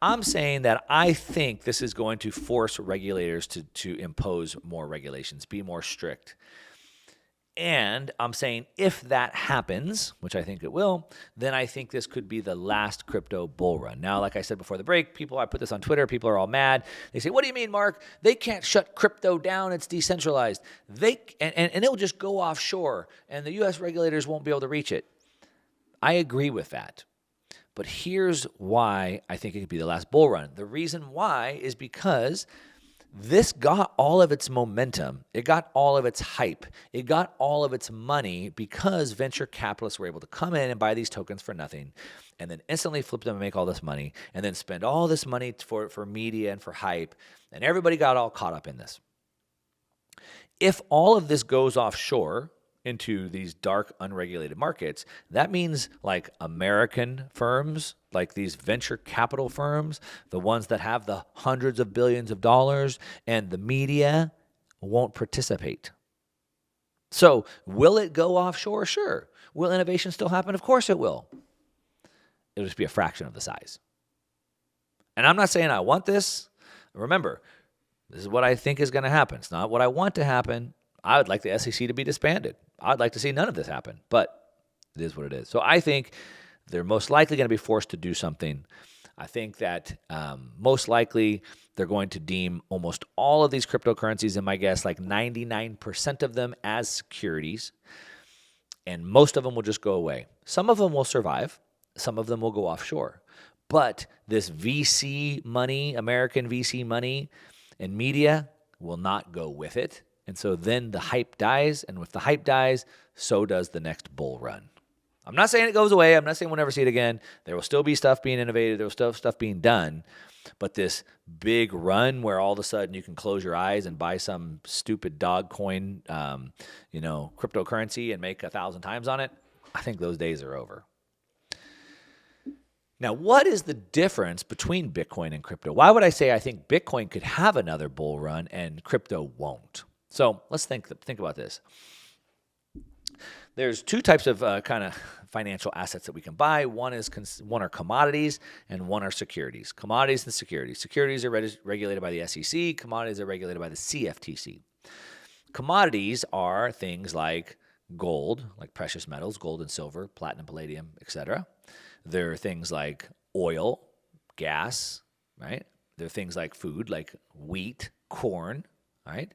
I'm saying that I think this is going to force regulators to impose more regulations, be more strict. And I'm saying if that happens, which I think it will, then I think this could be the last crypto bull run. Now, like I said before the break, I put this on Twitter, people are all mad. They say, what do you mean, Mark? They can't shut crypto down. It's decentralized. And it'll just go offshore, and the U.S. regulators won't be able to reach it. I agree with that. But here's why I think it could be the last bull run. The reason why is because this got all of its momentum. It got all of its hype. It got all of its money because venture capitalists were able to come in and buy these tokens for nothing and then instantly flip them and make all this money and then spend all this money for media and for hype. And everybody got all caught up in this. If all of this goes offshore into these dark, unregulated markets, that means like American firms, like these venture capital firms, the ones that have the hundreds of billions of dollars, and the media won't participate. So will it go offshore? Sure. Will innovation still happen? Of course it will. It'll just be a fraction of the size. And I'm not saying I want this. Remember, this is what I think is going to happen. It's not what I want to happen. I would like the SEC to be disbanded. I'd like to see none of this happen, but it is what it is. So I think they're most likely going to be forced to do something. I think that most likely they're going to deem almost all of these cryptocurrencies, in my guess, like 99% of them as securities, and most of them will just go away. Some of them will survive. Some of them will go offshore. But this VC money, American VC money and media will not go with it. And so then the hype dies, and if the hype dies, so does the next bull run. I'm not saying it goes away. I'm not saying we'll never see it again. There will still be stuff being innovated. There will still stuff being done. But this big run where all of a sudden you can close your eyes and buy some stupid dog coin, cryptocurrency and make 1,000 times on it, I think those days are over. Now, what is the difference between Bitcoin and crypto? Why would I say I think Bitcoin could have another bull run and crypto won't? So let's think about this. There's two types of kind of financial assets that we can buy. One are commodities and one are securities. Commodities and securities. Securities are regulated by the SEC. Commodities are regulated by the CFTC. Commodities are things like gold, like precious metals, gold and silver, platinum, palladium, etc. There are things like oil, gas, right? There are things like food, like wheat, corn, right?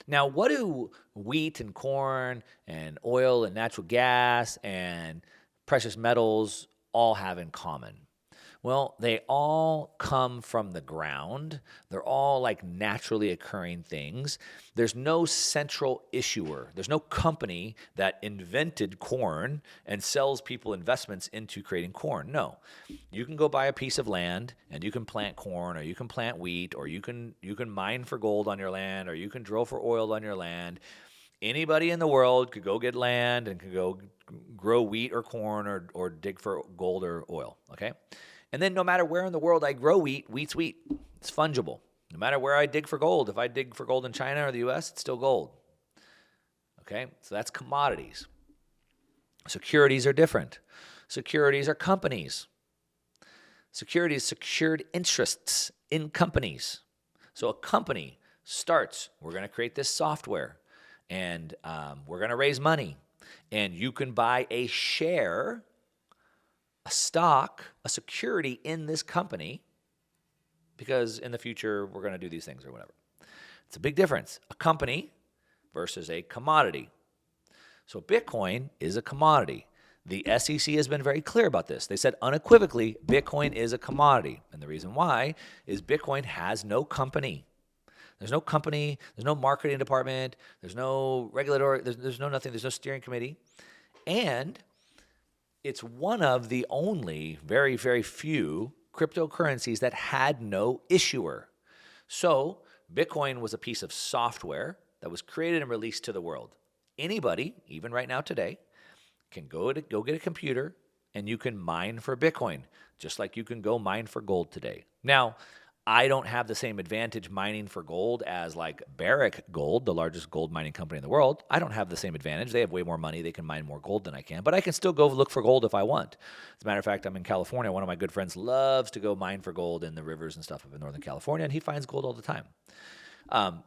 Now, what do wheat and corn and oil and natural gas and precious metals all have in common? Well, they all come from the ground. They're all like naturally occurring things. There's no central issuer. There's no company that invented corn and sells people investments into creating corn. No. You can go buy a piece of land and you can plant corn, or you can plant wheat, or you can mine for gold on your land, or you can drill for oil on your land. Anybody in the world could go get land and could go grow wheat or corn or dig for gold or oil, okay? And then no matter where in the world I grow wheat, wheat's wheat. It's fungible. No matter where I dig for gold, if I dig for gold in China or the U.S., it's still gold. Okay? So that's commodities. Securities are different. Securities are companies. Securities, secured interests in companies. So a company starts, we're going to create this software, and we're going to raise money. And you can buy a share, a stock, a security in this company, because in the future we're going to do these things or whatever. It's a big difference. A company versus a commodity. So Bitcoin is a commodity. The SEC has been very clear about this. They said unequivocally, Bitcoin is a commodity. And the reason why is Bitcoin has no company. There's no company, there's no marketing department, there's no regulatory, there's no nothing, there's no steering committee. And it's one of the only very, very few cryptocurrencies that had no issuer. So Bitcoin was a piece of software that was created and released to the world. Anybody, even right now today, can go get a computer and you can mine for Bitcoin, just like you can go mine for gold today. Now, I don't have the same advantage mining for gold as like Barrick Gold, the largest gold mining company in the world. I don't have the same advantage. They have way more money. They can mine more gold than I can, but I can still go look for gold if I want. As a matter of fact, I'm in California. One of my good friends loves to go mine for gold in the rivers and stuff up in Northern California, and he finds gold all the time.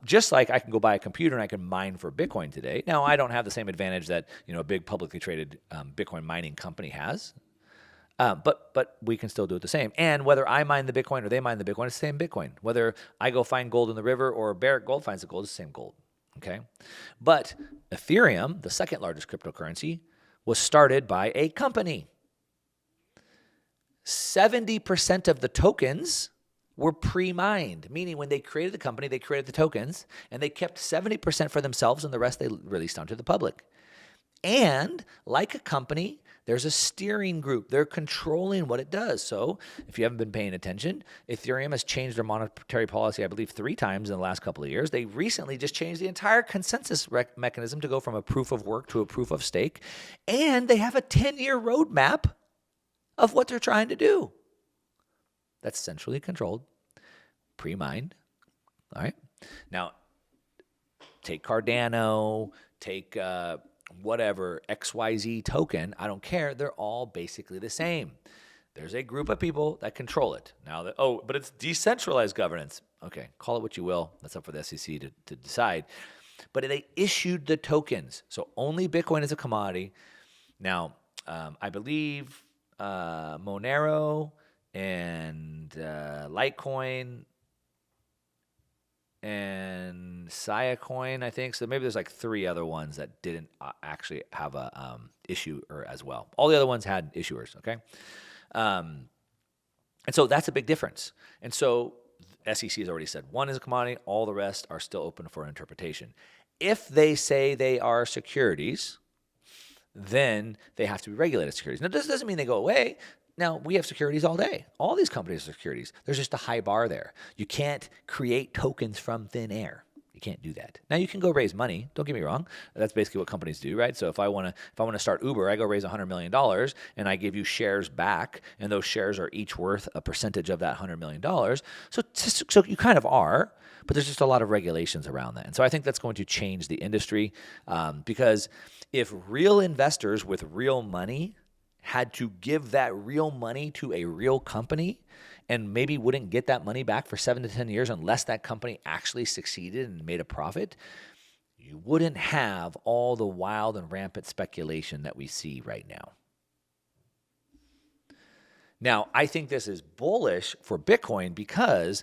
Just like I can go buy a computer and I can mine for Bitcoin today. Now, I don't have the same advantage that a big publicly traded Bitcoin mining company has. But we can still do it the same. And whether I mine the Bitcoin or they mine the Bitcoin, it's the same Bitcoin. Whether I go find gold in the river or Barrick Gold finds the gold, it's the same gold. Okay? But Ethereum, the second largest cryptocurrency, was started by a company. 70% of the tokens were pre-mined, meaning when they created the company, they created the tokens, and they kept 70% for themselves, and the rest they released onto the public. And like a company, there's a steering group. They're controlling what it does. So if you haven't been paying attention, Ethereum has changed their monetary policy, I believe, 3 times in the last couple of years. They recently just changed the entire consensus mechanism to go from a proof of work to a proof of stake. And they have a 10-year roadmap of what they're trying to do. That's centrally controlled, pre-mined. All right. Now, take Cardano, take whatever, XYZ token, I don't care. They're all basically the same. There's a group of people that control it. Now, but it's decentralized governance. Okay, call it what you will. That's up for the SEC to decide. But they issued the tokens. So only Bitcoin is a commodity. Now, I believe Monero and Litecoin and Siacoin, I think. So maybe there's like 3 other ones that didn't actually have a issuer as well. All the other ones had issuers, okay? And so that's a big difference. And so SEC has already said one is a commodity. All the rest are still open for interpretation. If they say they are securities, then they have to be regulated securities. Now, this doesn't mean they go away. Now, we have securities all day. All these companies are securities. There's just a high bar there. You can't create tokens from thin air. You can't do that. Now, you can go raise money. Don't get me wrong. That's basically what companies do, right? So if I want to start Uber, I go raise $100 million and I give you shares back, and those shares are each worth a percentage of that $100 million. So you kind of are, but there's just a lot of regulations around that. And so I think that's going to change the industry because if real investors with real money had to give that real money to a real company and maybe wouldn't get that money back for 7 to 10 years unless that company actually succeeded and made a profit, you wouldn't have all the wild and rampant speculation that we see right now. Now, I think this is bullish for Bitcoin because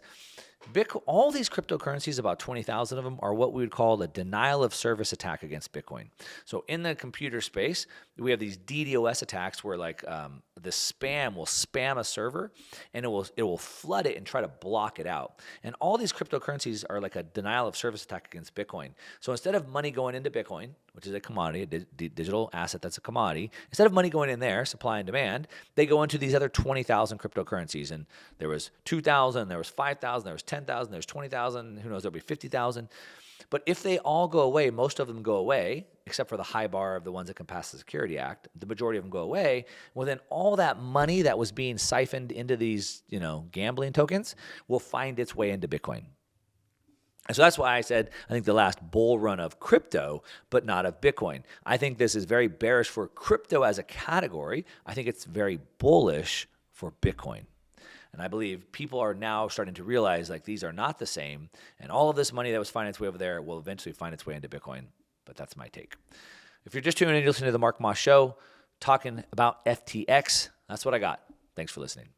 all these cryptocurrencies, about 20,000 of them, are what we would call a denial of service attack against Bitcoin. So in the computer space, we have these DDoS attacks where the spam will spam a server and it will flood it and try to block it out. And all these cryptocurrencies are like a denial of service attack against Bitcoin. So instead of money going into Bitcoin, which is a commodity, a digital asset that's a commodity, instead of money going in there, supply and demand, they go into these other 20,000 cryptocurrencies. And there was 2,000, there was 5,000, there was 10,000, there's 20,000, who knows, there'll be 50,000. But if they all go away, most of them go away, except for the high bar of the ones that can pass the Security Act, the majority of them go away. Well, then all that money that was being siphoned into these, gambling tokens will find its way into Bitcoin. And so that's why I said I think the last bull run of crypto, but not of Bitcoin. I think this is very bearish for crypto as a category. I think it's very bullish for Bitcoin. And I believe people are now starting to realize these are not the same. And all of this money that was finding its way over there will eventually find its way into Bitcoin. But that's my take. If you're just tuning in, you're listening to the Mark Moss Show, talking about FTX. That's what I got. Thanks for listening.